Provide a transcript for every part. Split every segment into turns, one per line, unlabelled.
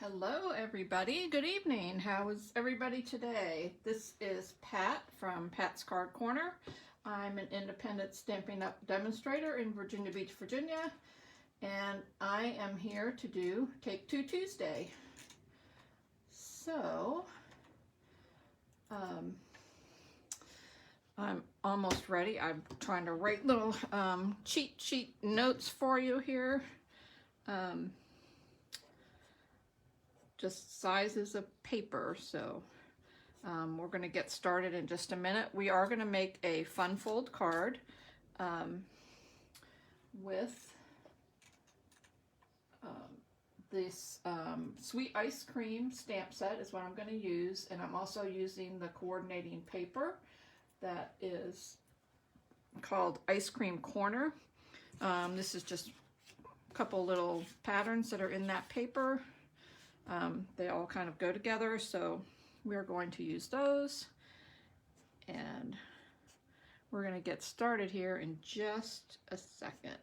Hello everybody, good evening. How is everybody today? This is Pat from Pat's Card Corner. I'm an independent Stampin' Up! Demonstrator in Virginia Beach, Virginia, and I am here to do Take Two Tuesday. So, I'm almost ready. I'm trying to write little cheat sheet notes for you here. Just sizes of paper, so we're going to get started in just a minute. We are going to make a fun fold card with this sweet ice cream stamp set is what I'm going to use, and I'm also using the coordinating paper that is called Ice Cream Corner. This is just a couple little patterns that are in that paper. They all kind of go together, so we're going to use those, and we're going to get started here in just a second.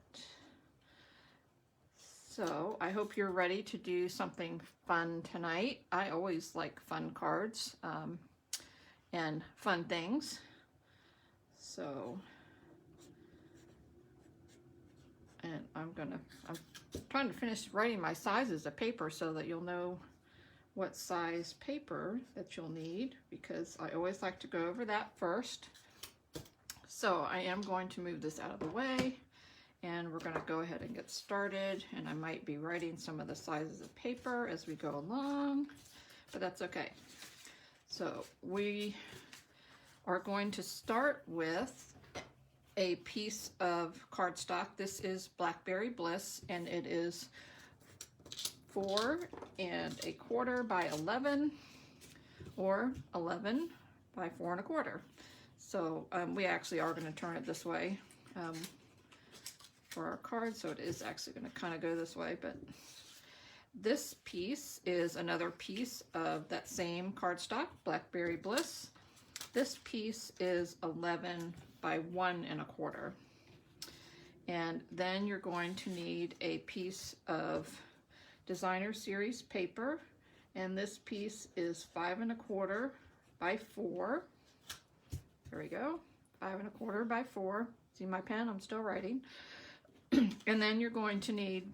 So I hope you're ready to do something fun tonight. I always like fun cards and fun things. So, and I'm trying to finish writing my sizes of paper so that you'll know what size paper that you'll need, because I always like to go over that first. So I am going to move this out of the way, and we're going to go ahead and get started, and I might be writing some of the sizes of paper as we go along, but that's okay. So we are going to start with a piece of cardstock. This is Blackberry Bliss, and it is 4 1/4 by 11 or 11 by 4 1/4. So we actually are going to turn it this way for our card, so it is actually going to kind of go this way. But this piece is another piece of that same cardstock, Blackberry Bliss. This piece is 11 by 1 1/4. And then you're going to need a piece of Designer Series paper, and this piece is 5 1/4 by 4. There we go, 5 1/4 by 4. See my pen? I'm still writing. And then you're going to need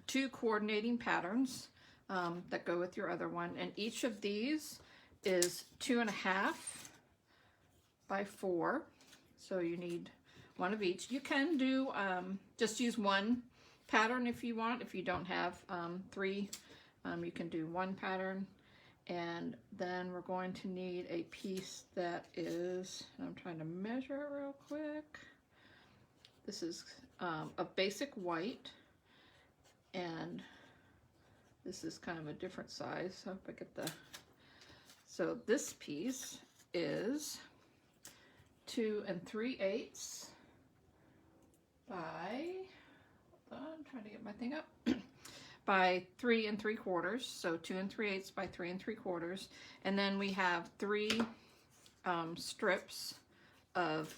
2 coordinating patterns that go with your other one, and each of these is 2 1/2 by 4, so you need one of each. You can do just use one pattern if you want. If you don't have 3, you can do one pattern. And then we're going to need a piece that is, I'm trying to measure it real quick. This is a basic white, and this is kind of a different size. So if I get the, so this piece is 2 3/8 by, hold on, I'm trying to get my thing up, by 3 3/4. So 2 3/8 by 3 3/4. And then we have 3 strips of,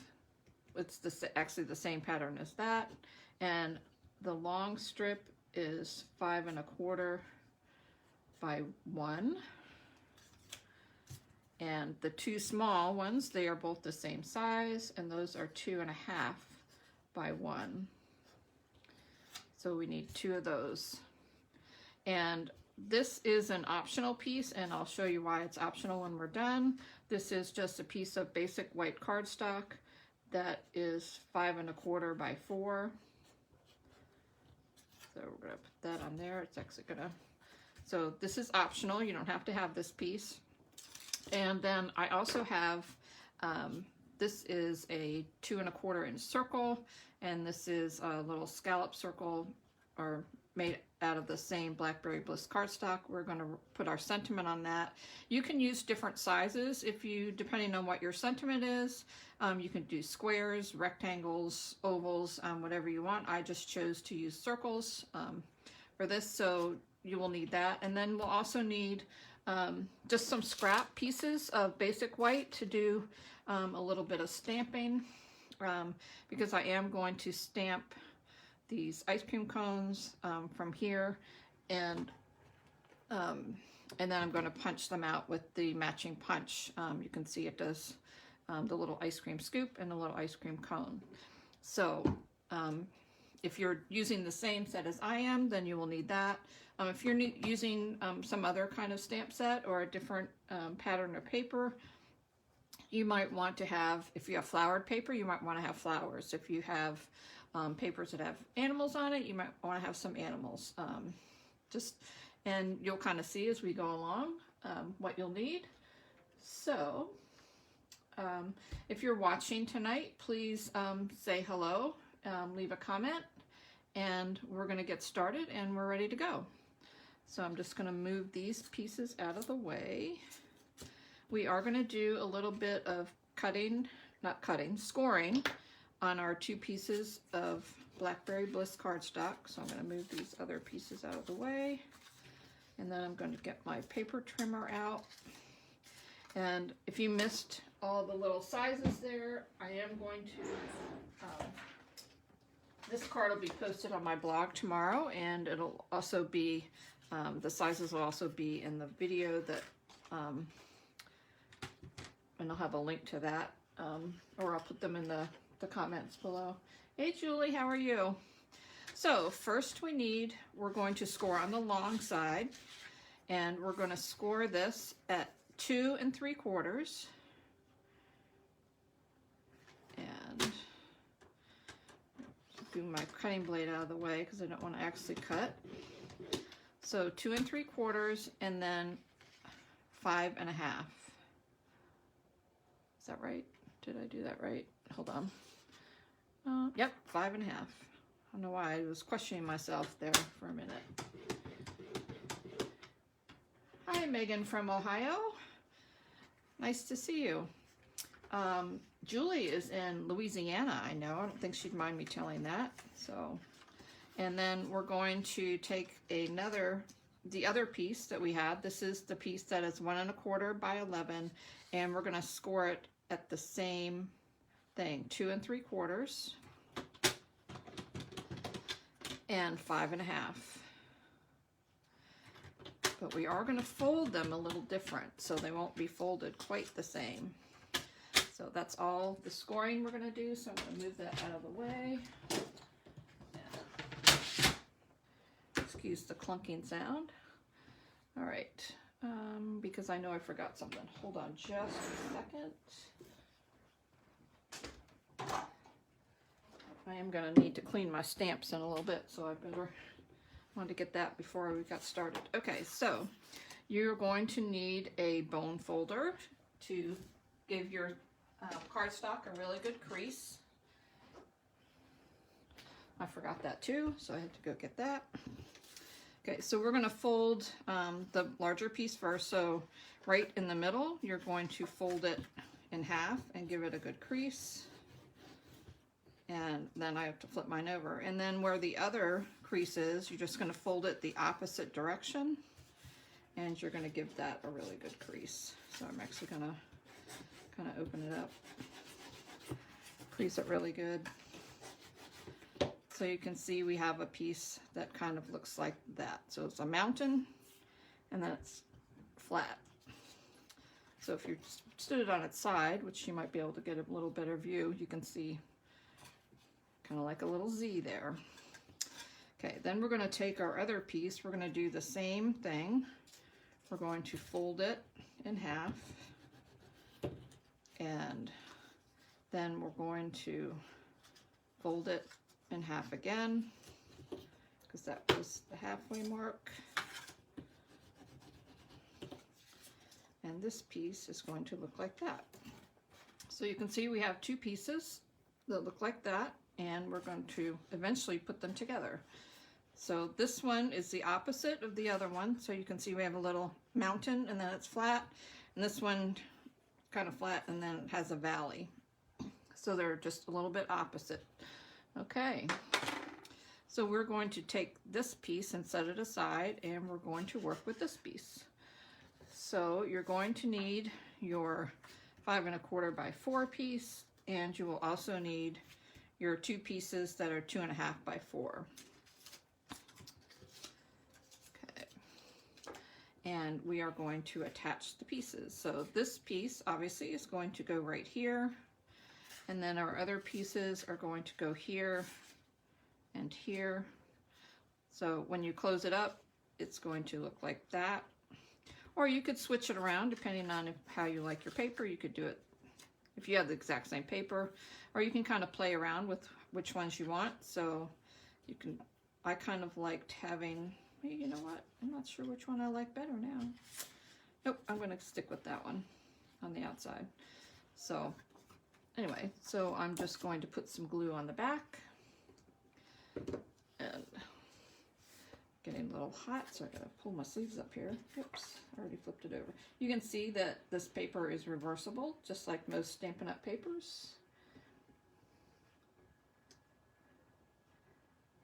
it's actually the same pattern as that, and the long strip is 5 1/4 by 1. And the 2 small ones, they are both the same size, and those are 2 1/2 by 1. So we need 2 of those. And this is an optional piece, and I'll show you why it's optional when we're done. This is just a piece of basic white cardstock that is 5 1/4 by 4. So we're gonna put that on there. It's actually gonna, so this is optional. You don't have to have this piece. And then I also have, this is a 2 1/4 inch circle, and this is a little scallop circle, or made out of the same Blackberry Bliss cardstock. We're going to put our sentiment on that. You can use different sizes if you, depending on what your sentiment is. You can do squares, rectangles, ovals, whatever you want. I just chose to use circles for this, so you will need that. And then we'll also need just some scrap pieces of basic white to do a little bit of stamping, because I am going to stamp these ice cream cones from here, and And then I'm going to punch them out with the matching punch. You can see it does the little ice cream scoop and the little ice cream cone. So if you're using the same set as I am, then you will need that. If you're using some other kind of stamp set or a different pattern of paper, you might want to have, if you have flowered paper, you might want to have flowers. If you have papers that have animals on it, you might want to have some animals. And you'll kind of see as we go along what you'll need. So if you're watching tonight, please say hello, leave a comment, and we're going to get started and we're ready to go. So I'm just going to move these pieces out of the way. We are going to do a little bit of scoring on our 2 pieces of Blackberry Bliss cardstock. So I'm going to move these other pieces out of the way. And then I'm going to get my paper trimmer out. And if you missed all the little sizes there, I am going to, this card will be posted on my blog tomorrow, and it'll also be, the sizes will also be in the video that, and I'll have a link to that, or I'll put them in the comments below. Hey Julie, how are you? So first we're going to score on the long side, and we're going to score this at 2 3/4. And do my cutting blade out of the way because I don't want to actually cut. So 2 3/4 and then 5 1/2. Is that right? Did I do that right? Hold on. Yep, 5 1/2. I don't know why I was questioning myself there for a minute. Hi, Megan from Ohio. Nice to see you. Julie is in Louisiana, I know. I don't think she'd mind me telling that. So, and then we're going to take the other piece that we had. This is the piece that is 1 1/4 by 11, and we're going to score it at the same thing, 2 3/4 and 5 1/2. But we are going to fold them a little different, so they won't be folded quite the same. So that's all the scoring we're going to do, so I'm going to move that out of the way. Excuse the clunking sound. All right, because I know I forgot something. Hold on just a second. I am going to need to clean my stamps in a little bit, so I wanted to get that before we got started. Okay, so you're going to need a bone folder to give your cardstock a really good crease. I forgot that too, so I had to go get that. Okay, so we're going to fold the larger piece first. So right in the middle, you're going to fold it in half and give it a good crease. And then I have to flip mine over. And then where the other crease is, you're just going to fold it the opposite direction. And you're going to give that a really good crease. So I'm actually going to kind of open it up, crease it really good. So you can see we have a piece that kind of looks like that. So it's a mountain and then it's flat. So if you stood it on its side, which you might be able to get a little better view, you can see kind of like a little Z there. Okay, then we're going to take our other piece. We're going to do the same thing. We're going to fold it in half. And then we're going to fold it in half again, because that was the halfway mark. And this piece is going to look like that. So you can see we have 2 pieces that look like that, and we're going to eventually put them together. So this one is the opposite of the other one. So you can see we have a little mountain and then it's flat, and this one kind of flat and then it has a valley. So they're just a little bit opposite. Okay, so we're going to take this piece and set it aside, and we're going to work with this piece. So you're going to need your 5 1/4 by 4 piece, and you will also need your 2 pieces that are 2 1/2 by 4. Okay, and we are going to attach the pieces. So this piece obviously is going to go right here, and then our other pieces are going to go here and here. So when you close it up, it's going to look like that. Or you could switch it around depending on how you like your paper. You could do it if you have the exact same paper, or you can kind of play around with which ones you want. So you can, I kind of liked having, you know what, I'm not sure which one I like better now. Nope, I'm going to stick with that one on the outside. So anyway, so I'm just going to put some glue on the back, and getting a little hot, so I gotta pull my sleeves up here. Oops, I already flipped it over. You can see that this paper is reversible, just like most Stampin' Up! Papers.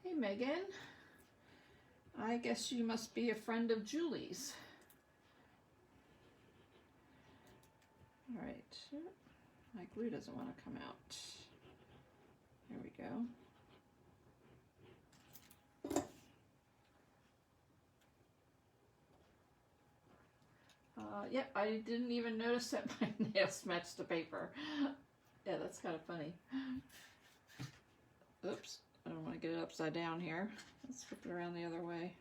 Hey Megan, I guess you must be a friend of Julie's. All right, my glue doesn't want to come out. There we go. Yep, I didn't even notice that my nails matched the paper. Yeah, that's kind of funny. Oops, I don't want to get it upside down here. Let's flip it around the other way.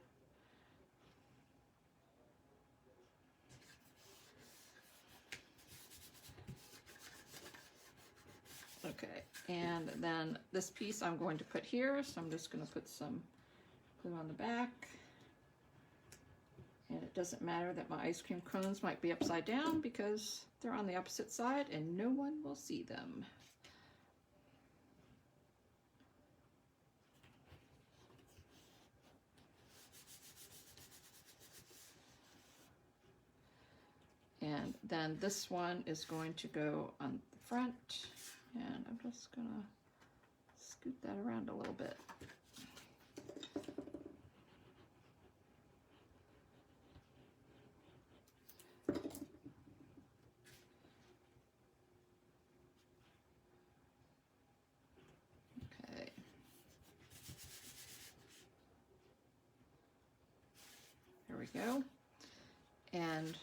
Okay, and then this piece I'm going to put here, so I'm just going to put some glue on the back. And it doesn't matter that my ice cream cones might be upside down because they're on the opposite side and no one will see them. And then this one is going to go on the front, and I'm just gonna scoot that around a little bit. Okay. There we go. And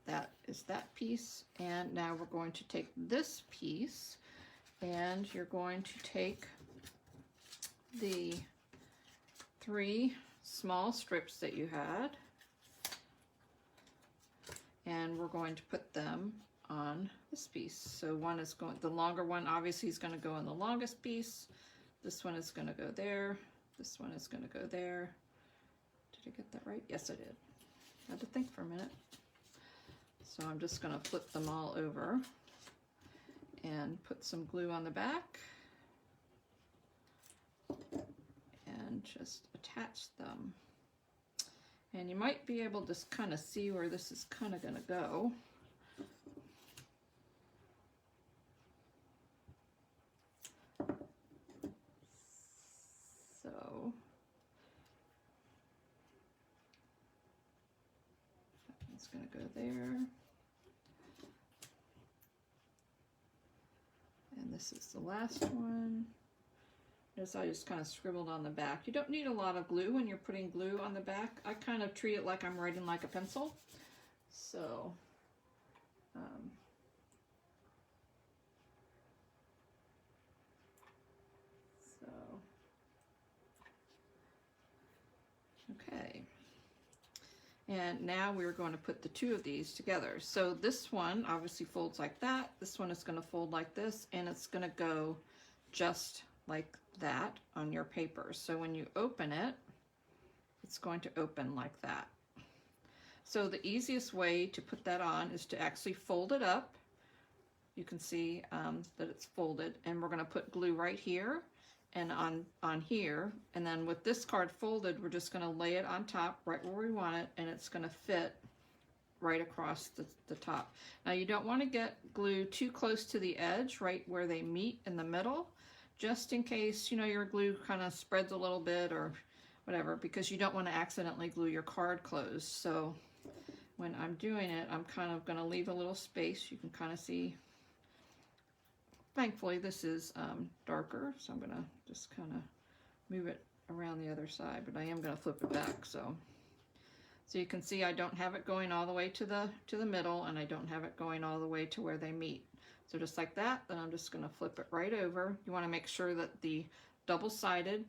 that is that piece. And now we're going to take this piece, and you're going to take the 3 small strips that you had, and we're going to put them on this piece. So one is going, the longer one obviously is going to go on the longest piece. This one is going to go there. This one is going to go there. Did I get that right? Yes, I did. I had to think for a minute. So I'm just going to flip them all over and put some glue on the back and just attach them. And you might be able to kind of see where this is kind of going to go. So it's going to go there. And this is the last one. Notice I just kind of scribbled on the back. You don't need a lot of glue when you're putting glue on the back. I kind of treat it like I'm writing like a pencil. So, okay. And now we're going to put the 2 of these together. So this one obviously folds like that. This one is going to fold like this, and it's going to go just like that on your paper. So when you open it, it's going to open like that. So the easiest way to put that on is to actually fold it up. You can see that it's folded, and we're going to put glue right here and on here, and then with this card folded, we're just going to lay it on top right where we want it, and it's going to fit right across the top. Now you don't want to get glue too close to the edge, right where they meet in the middle, just in case, you know, your glue kind of spreads a little bit or whatever, because you don't want to accidentally glue your card closed. So when I'm doing it, I'm kind of going to leave a little space. You can kind of see. Thankfully, this is darker, so I'm going to just kind of move it around the other side, but I am going to flip it back. So So you can see I don't have it going all the way to the middle, and I don't have it going all the way to where they meet. So just like that, then I'm just going to flip it right over. You want to make sure that the double-sided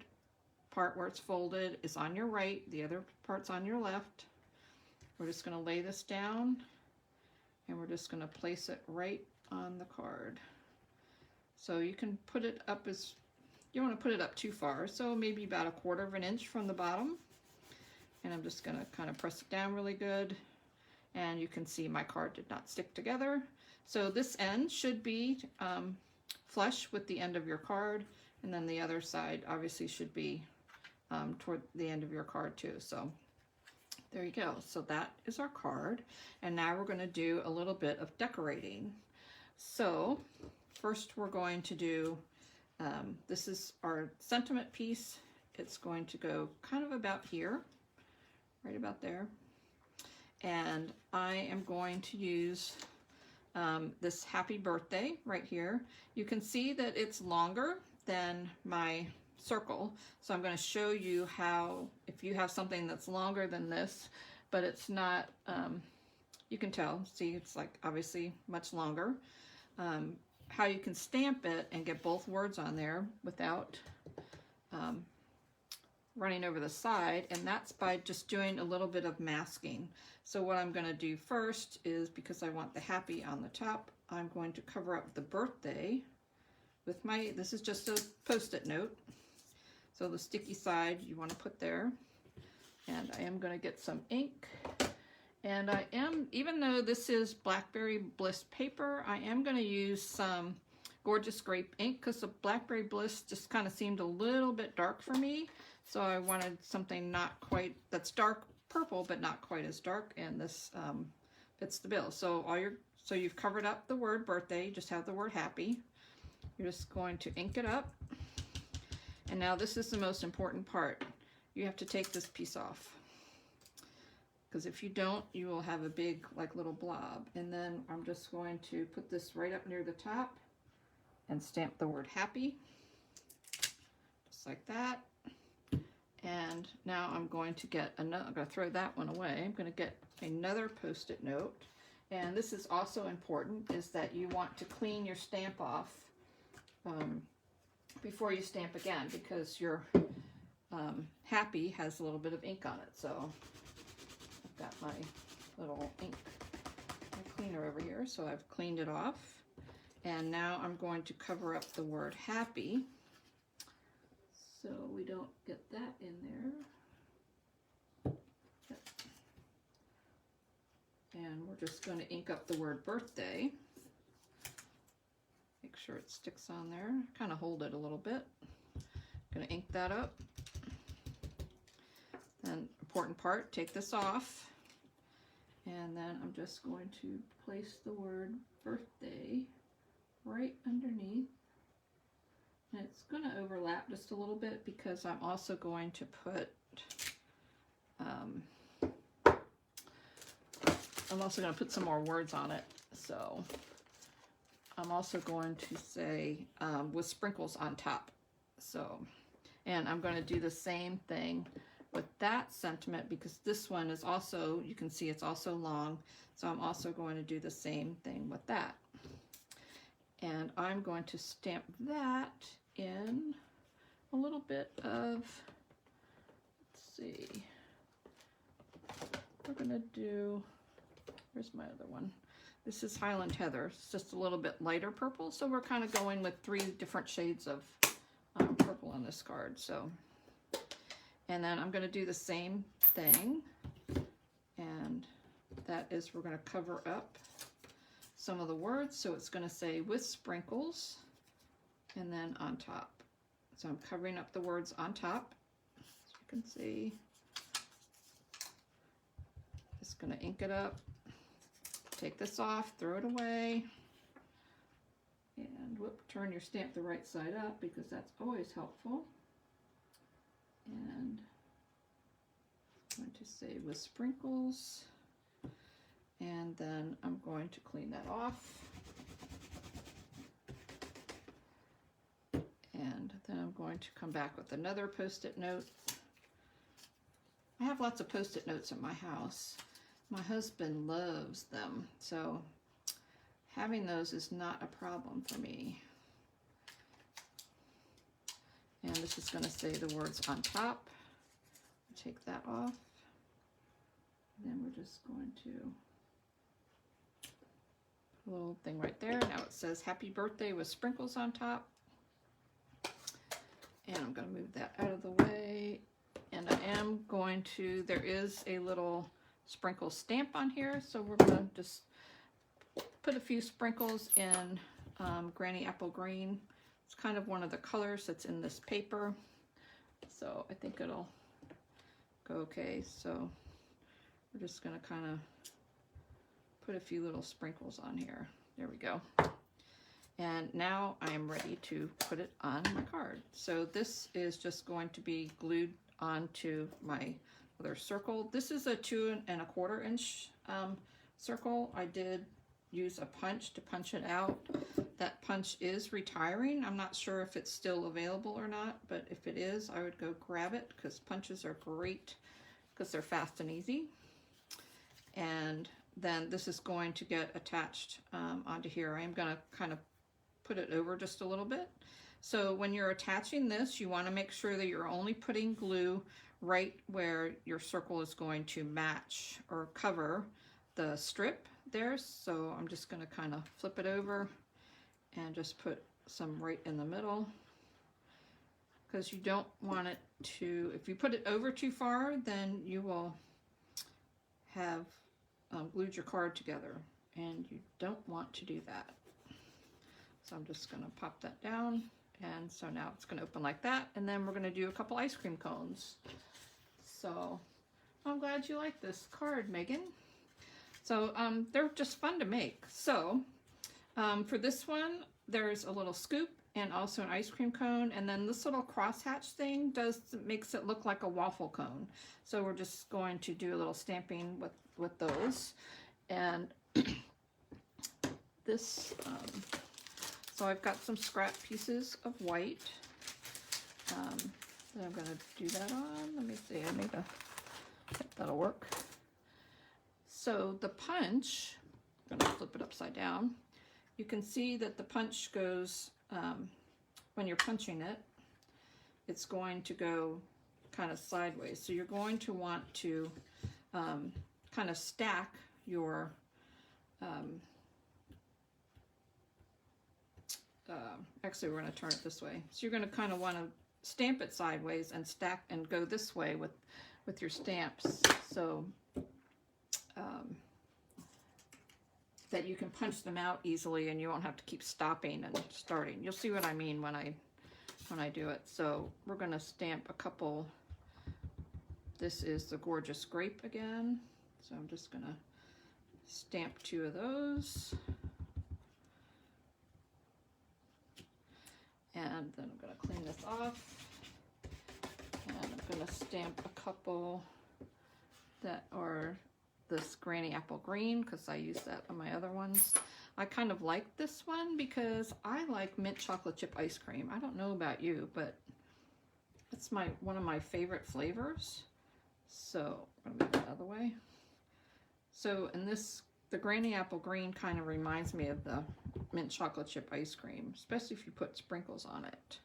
part where it's folded is on your right, the other part's on your left. We're just going to lay this down, and we're just going to place it right on the card. So you can put it up as, you don't want to put it up too far, so maybe about 1/4 of an inch from the bottom. And I'm just going to kind of press it down really good, and you can see my card did not stick together. So this end should be flush with the end of your card, and then the other side obviously should be toward the end of your card too. So there you go. So that is our card, and now we're going to do a little bit of decorating. So first we're going to do, this is our sentiment piece. It's going to go kind of about here, right about there. And I am going to use this happy birthday right here. You can see that it's longer than my circle. So I'm going to show you how, if you have something that's longer than this, but it's not, you can tell, see it's like obviously much longer, how you can stamp it and get both words on there without running over the side, and that's by just doing a little bit of masking. So what I'm going to do first is, because I want the happy on the top, I'm going to cover up the birthday with my, this is just a post-it note. So the sticky side you want to put there, and I am going to get some ink, and I am, even though this is Blackberry Bliss paper, I am going to use some Gorgeous Grape ink because the Blackberry Bliss just kind of seemed a little bit dark for me. So I wanted something not quite, that's dark purple, but not quite as dark, and this fits the bill. So so you've covered up the word birthday, you just have the word happy. You're just going to ink it up. And now this is the most important part. You have to take this piece off, because if you don't, you will have a big like little blob. And then I'm just going to put this right up near the top and stamp the word happy, just like that. And now I'm going to get another, I'm going to throw that one away. I'm going to get another post-it note. And this is also important, is that you want to clean your stamp off before you stamp again, because your happy has a little bit of ink on it. So I've got my little ink cleaner over here, so I've cleaned it off. And now I'm going to cover up the word happy, so we don't get that in there. Yep. And we're just going to ink up the word birthday. Make sure it sticks on there. Kind of hold it a little bit. Going to ink that up. Then, important part, take this off. And then I'm just going to place the word birthday right underneath. And it's going to overlap just a little bit because I'm also going to put, I'm also going to put some more words on it. So I'm also going to say with sprinkles on top. So, and I'm going to do the same thing with that sentiment, because this one is also, you can see it's also long. So I'm also going to do the same thing with that. And I'm going to stamp that in a little bit of, let's see, we're going to do, where's my other one? This is Highland Heather. It's just a little bit lighter purple, so we're kind of going with 3 different shades of purple on this card. So, and then I'm going to do the same thing, and that is, we're going to cover up some of the words, so it's going to say with sprinkles, and then on top. So I'm covering up the words on top, as you can see. Just going to ink it up, take this off, throw it away, and whoop, turn your stamp the right side up, because that's always helpful. And I'm going to say with sprinkles, and then I'm going to clean that off. And then I'm going to come back with another post-it note. I have lots of Post-it notes at my house. My husband loves them, so having those is not a problem for me. And this is going to say the words on top. Take that off. And then we're just going to put a little thing right there. Now it says happy birthday with sprinkles on top. And I'm going to move that out of the way. And I am going to, there is a little sprinkle stamp on here, so we're going to just put a few sprinkles in Granny Apple Green. It's kind of one of the colors that's in this paper, so I think it'll go okay. So we're just going to kind of put a few little sprinkles on here. There we go. And now I am ready to put it on my card. So this is just going to be glued onto my other circle. This is a 2 1/4 inch circle. I did use a punch to punch it out. That punch is retiring. I'm not sure if it's still available or not, but if it is, I would go grab it because punches are great because they're fast and easy. And then this is going to get attached onto here. I'm going to kind of put it over just a little bit. So when you're attaching this, you want to make sure that you're only putting glue right where your circle is going to match or cover the strip there. So I'm just going to kind of flip it over and just put some right in the middle, because you don't want it to, if you put it over too far, then you will have glued your card together, and you don't want to do that. So I'm just going to pop that down, and so now it's going to open like that, and then we're going to do a couple ice cream cones. So I'm glad you like this card, Megan. So they're just fun to make. So for this one, there's a little scoop and also an ice cream cone, and then this little crosshatch thing makes it look like a waffle cone. So we're just going to do a little stamping with those. And this, so I've got some scrap pieces of white that I'm going to do that on. Let me see, I need to, that'll work. So the punch, I'm going to flip it upside down. You can see that the punch goes, when you're punching it, it's going to go kind of sideways. So you're going to want to kind of stack your actually we're going to turn it this way. So you're going to kind of want to stamp it sideways and stack and go this way with your stamps, so that you can punch them out easily and you won't have to keep stopping and starting. You'll see what I mean when I do it. So we're going to stamp a couple. This is the Gorgeous Grape again, so I'm just going to stamp 2 of those. And then I'm going to clean this off, and I'm going to stamp a couple that are this Granny Apple Green, because I use that on my other ones. I kind of like this one because I like mint chocolate chip ice cream. I don't know about you, but it's one of my favorite flavors. So I'm going to move it out of the way. So in this, the Granny Apple Green kind of reminds me of the mint chocolate chip ice cream, especially if you put sprinkles on it.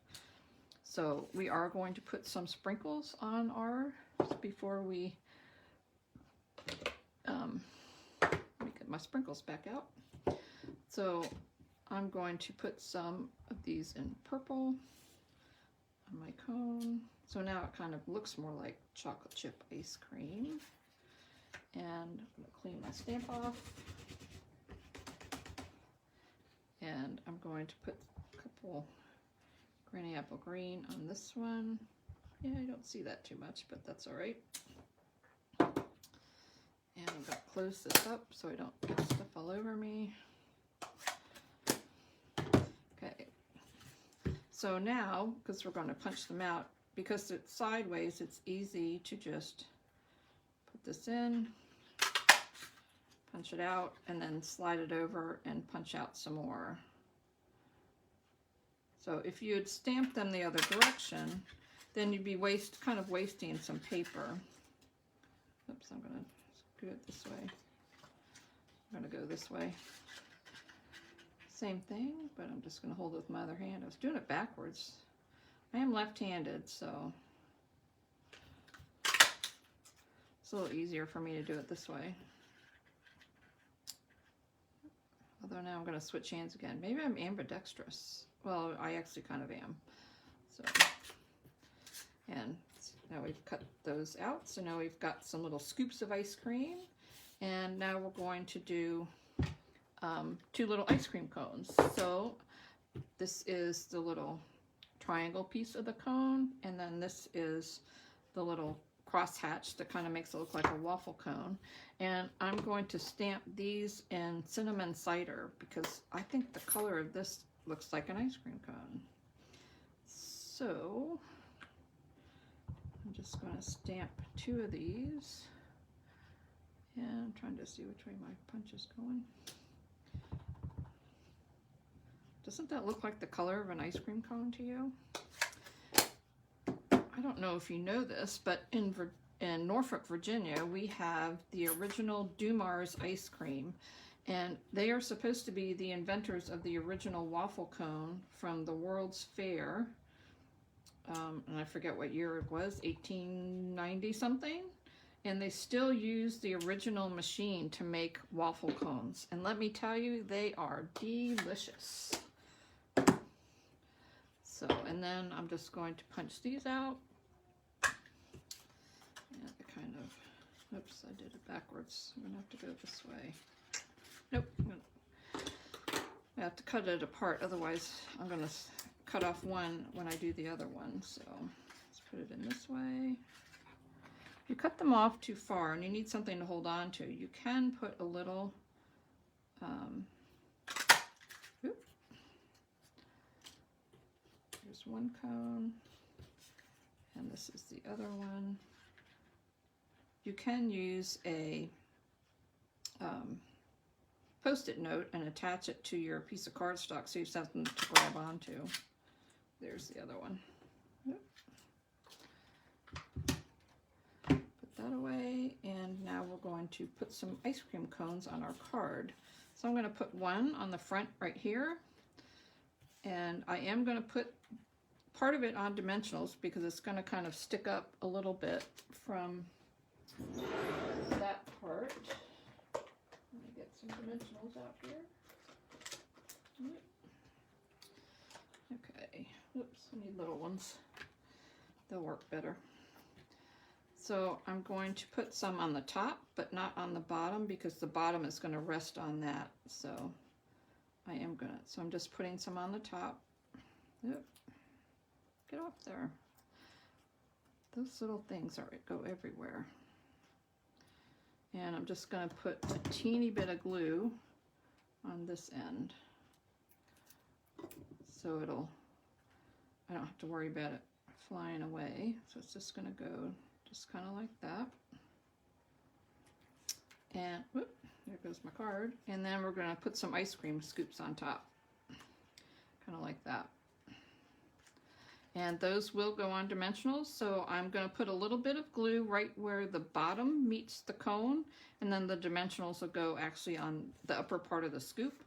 So we are going to put some sprinkles on ours before we let me get my sprinkles back out. So I'm going to put some of these in purple on my cone. So now it kind of looks more like chocolate chip ice cream. And I'm going to clean my stamp off. And I'm going to put a couple Granny Apple Green on this one. Yeah, I don't see that too much, but that's all right. And I'm going to close this up so I don't get stuff all over me. Okay. So now, because we're going to punch them out, because it's sideways, it's easy to just put this in, punch it out, and then slide it over and punch out some more. So if you had stamped them the other direction, then you'd be kind of wasting some paper. Oops, I'm gonna do it this way. I'm gonna go this way. Same thing, but I'm just gonna hold it with my other hand. I was doing it backwards. I am left-handed, so it's a little easier for me to do it this way. Although now I'm going to switch hands again. Maybe I'm ambidextrous. Well, I actually kind of am. So, and now we've cut those out. So now we've got some little scoops of ice cream. And now we're going to do 2 little ice cream cones. So this is the little triangle piece of the cone. And then this is the little crosshatch that kind of makes it look like a waffle cone. And I'm going to stamp these in cinnamon cider because I think the color of this looks like an ice cream cone. So I'm just going to stamp 2 of these. And I'm trying to see which way my punch is going. Doesn't that look like the color of an ice cream cone to you? I don't know if you know this, but in Norfolk, Virginia, we have the original Dumars ice cream, and they are supposed to be the inventors of the original waffle cone from the World's Fair, and I forget what year it was, 1890 something, and they still use the original machine to make waffle cones, and let me tell you, they are delicious. So, and then I'm just going to punch these out. And kind of, oops, I did it backwards. I'm gonna have to go this way. Nope, I have to cut it apart. Otherwise, I'm gonna cut off one when I do the other one. So let's put it in this way. If you cut them off too far and you need something to hold on to, you can put a little, here's one cone, and this is the other one. You can use a Post-it note and attach it to your piece of cardstock so you have something to grab onto. There's the other one. Put that away, and now we're going to put some ice cream cones on our card. So I'm going to put one on the front right here, and I am going to put part of it on dimensionals because it's going to kind of stick up a little bit from that part. Let me get some dimensionals out here. Okay, oops, I need little ones. They'll work better. So I'm going to put some on the top, but not on the bottom because the bottom is going to rest on that. So I'm just putting some on the top. Yep. Get off there. Those little things go everywhere. And I'm just going to put a teeny bit of glue on this end. So I don't have to worry about it flying away. So it's just going to go just kind of like that. And whoop, there goes my card. And then we're going to put some ice cream scoops on top. Kind of like that. And those will go on dimensionals, so I'm going to put a little bit of glue right where the bottom meets the cone, and then the dimensionals will go actually on the upper part of the scoop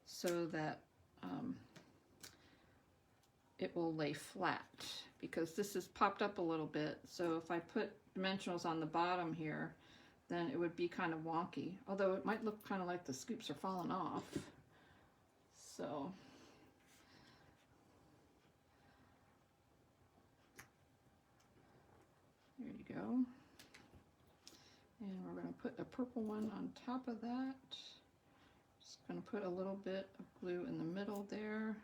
so that it will lay flat, because this is popped up a little bit. So if I put dimensionals on the bottom here, then it would be kind of wonky, although it might look kind of like the scoops are falling off. So there you go. And we're going to put a purple one on top of that. Just going to put a little bit of glue in the middle there.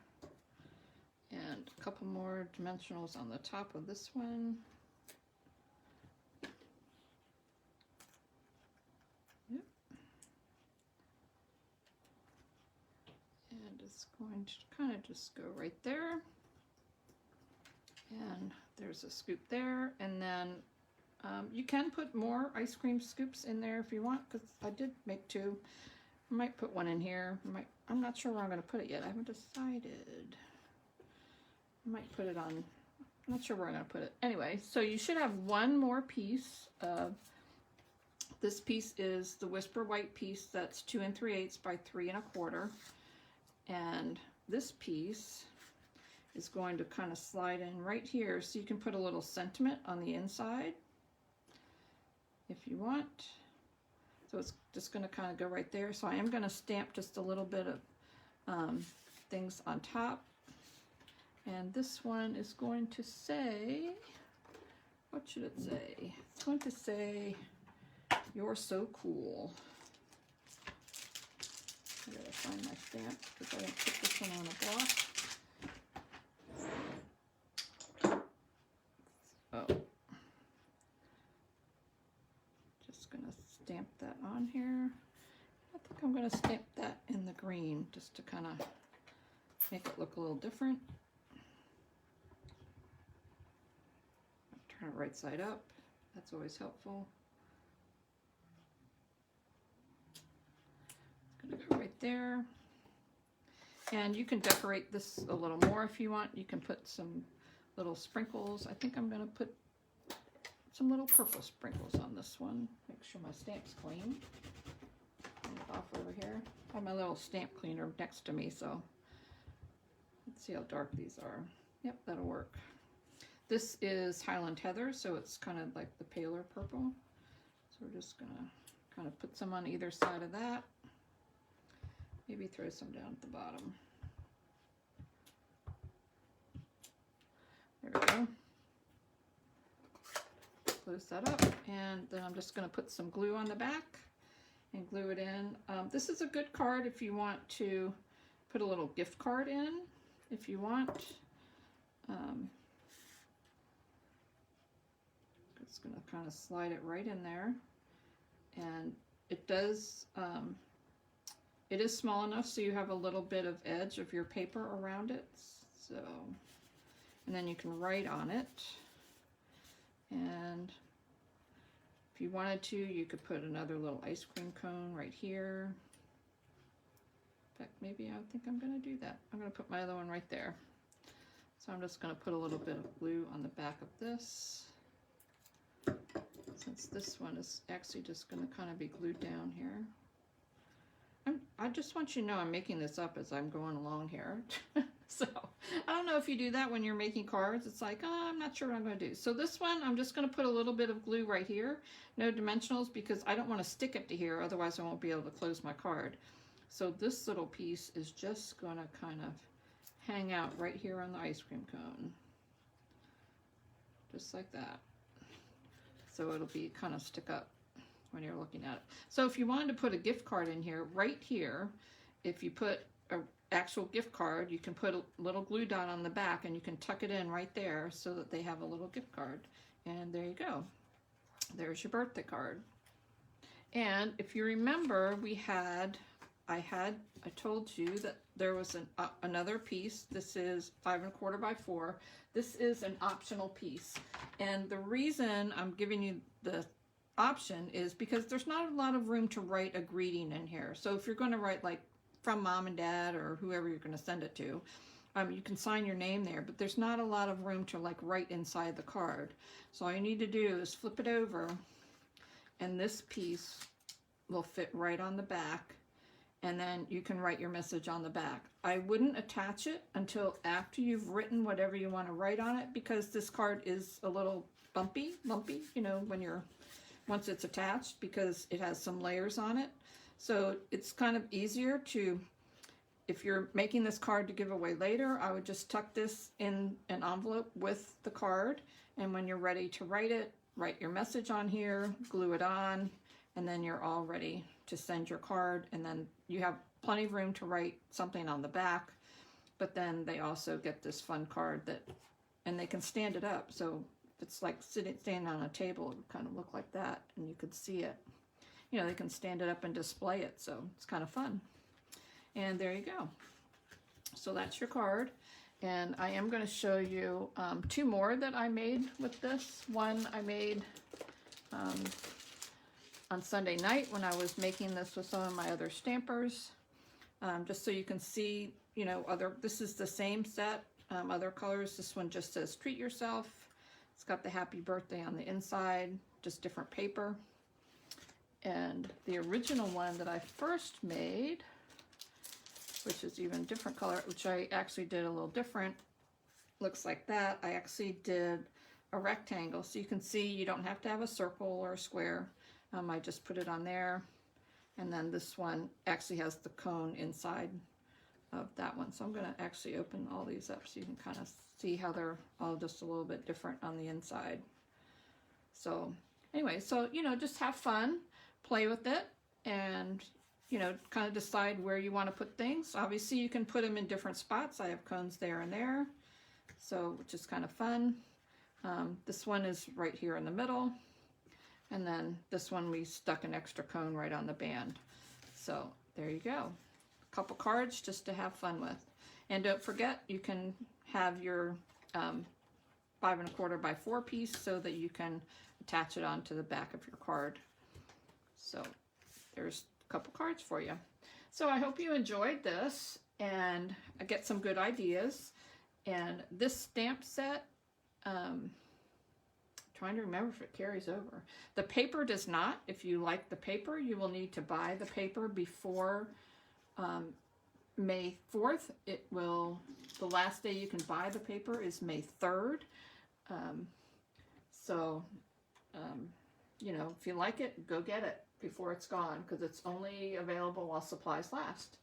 And a couple more dimensionals on the top of this one. Yep. And it's going to kind of just go right there. And there's a scoop there, and then you can put more ice cream scoops in there if you want, because I did make 2. I might put one in here. I'm not sure where I'm going to put it yet. I haven't decided. I might put it on, I'm not sure where I'm going to put it. Anyway, so you should have one more piece of This piece is the Whisper White piece that's 2 3/8 by 3 1/4. And this piece is going to kind of slide in right here, so you can put a little sentiment on the inside if you want. So it's just going to kind of go right there. So I am going to stamp just a little bit of things on top. And this one is going to say, what should it say? It's going to say, "You're so cool." I gotta find my stamp because I didn't put this one on a block. Oh. Just gonna stamp that on here. I think I'm gonna stamp that in the green just to kind of make it look a little different. Turn it right side up. That's always helpful. It's gonna go right there. And you can decorate this a little more if you want. You can put some little sprinkles. I think I'm gonna put some little purple sprinkles on this one. Make sure my stamp's clean. Turn it off over here. I have my little stamp cleaner next to me, so let's see how dark these are. Yep, that'll work. This is Highland Heather, so it's kind of like the paler purple. So we're just gonna kind of put some on either side of that. Maybe throw some down at the bottom. There we go. Close that up, and then I'm just going to put some glue on the back and glue it in. This is a good card if you want to put a little gift card in, if you want. It's going to kind of slide it right in there, and it does. It is small enough so you have a little bit of edge of your paper around it. So, and then you can write on it. And if you wanted to, you could put another little ice cream cone right here. In fact, maybe I think I'm going to do that. I'm going to put my other one right there. So I'm just going to put a little bit of glue on the back of this. Since this one is actually just going to kind of be glued down here. I just want you to know I'm making this up as I'm going along here. So I don't know if you do that when you're making cards. It's like, oh, I'm not sure what I'm going to do. So this one, I'm just going to put a little bit of glue right here. No dimensionals, because I don't want to stick it to here. Otherwise, I won't be able to close my card. So this little piece is just going to kind of hang out right here on the ice cream cone. Just like that. So it'll be kind of stick up when you're looking at it. So if you wanted to put a gift card in here, right here, if you put an actual gift card, you can put a little glue dot on the back and you can tuck it in right there so that they have a little gift card. And there you go. There's your birthday card. And if you remember, I told you that there was another piece. This is 5 1/4 by 4. This is an optional piece. And the reason I'm giving you the option is because there's not a lot of room to write a greeting in here. So if you're going to write like from mom and dad or whoever you're going to send it to, you can sign your name there, but there's not a lot of room to like write inside the card. So all you need to do is flip it over, and this piece will fit right on the back, and then you can write your message on the back. I wouldn't attach it until after you've written whatever you want to write on it, because this card is a little lumpy, you know, once it's attached, because it has some layers on it. So it's kind of easier to, if you're making this card to give away later, I would just tuck this in an envelope with the card, and when you're ready to write it, write your message on here, glue it on, and then you're all ready to send your card. And then you have plenty of room to write something on the back, but then they also get this fun card and they can stand it up. So it's like standing on a table, it would kind of look like that, and you could see it. You know, they can stand it up and display it, so it's kind of fun. And there you go. So that's your card. And I am going to show you 2 more that I made with this. One I made on Sunday night when I was making this with some of my other stampers. Just so you can see, you know, this is the same set, other colors. This one just says treat yourself. It's got the happy birthday on the inside, just different paper. And the original one that I first made, which is even different color, which I actually did a little different, looks like that. I actually did a rectangle, so you can see you don't have to have a circle or a square. I just put it on there, and then this one actually has the cone inside of that one. So I'm going to actually open all these up so you can kind of see how they're all just a little bit different on the inside. So anyway, so you know, just have fun, play with it, and you know, kind of decide where you want to put things. Obviously you can put them in different spots. I have cones there and there, so which is kind of fun. This one is right here in the middle, and then this one we stuck an extra cone right on the band. So there you go, a couple cards just to have fun with. And don't forget, you can have your 5 1/4 by 4 piece so that you can attach it onto the back of your card. So there's a couple cards for you. So I hope you enjoyed this and get some good ideas. And this stamp set, trying to remember if it carries over. The paper does not. If you like the paper, you will need to buy the paper before May 4th. It will, the last day you can buy the paper is May 3rd. You know, if you like it, go get it before it's gone, because it's only available while supplies last.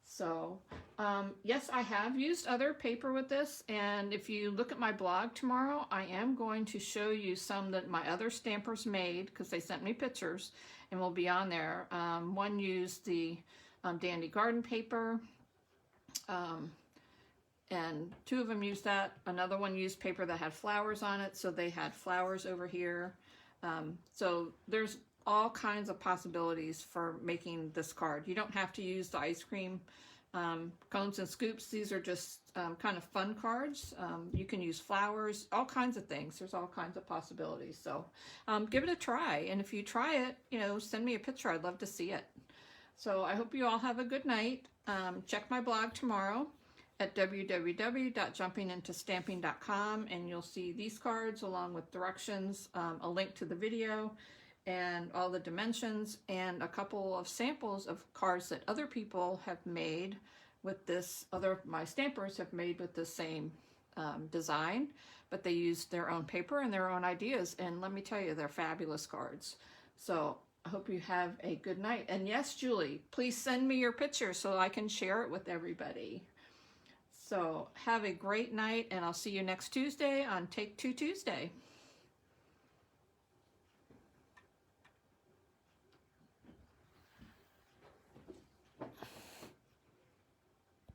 So, yes, I have used other paper with this, and if you look at my blog tomorrow, I am going to show you some that my other stampers made, because they sent me pictures, and will be on there. One used the Dandy Garden paper, and 2 of them used that. Another one used paper that had flowers on it, so they had flowers over here. So there's all kinds of possibilities for making this card. You don't have to use the ice cream cones and scoops. These are just kind of fun cards. You can use flowers, all kinds of things. There's all kinds of possibilities. So give it a try. And if you try it, you know, send me a picture. I'd love to see it. So I hope you all have a good night. Check my blog tomorrow at www.jumpingintostamping.com, and you'll see these cards along with directions, a link to the video, and all the dimensions, and a couple of samples of cards that other people have made with this, my stampers have made with the same design, but they used their own paper and their own ideas, and let me tell you, they're fabulous cards. So I hope you have a good night. And yes, Julie, please send me your picture so I can share it with everybody. So have a great night, and I'll see you next Tuesday on Take 2 Tuesday.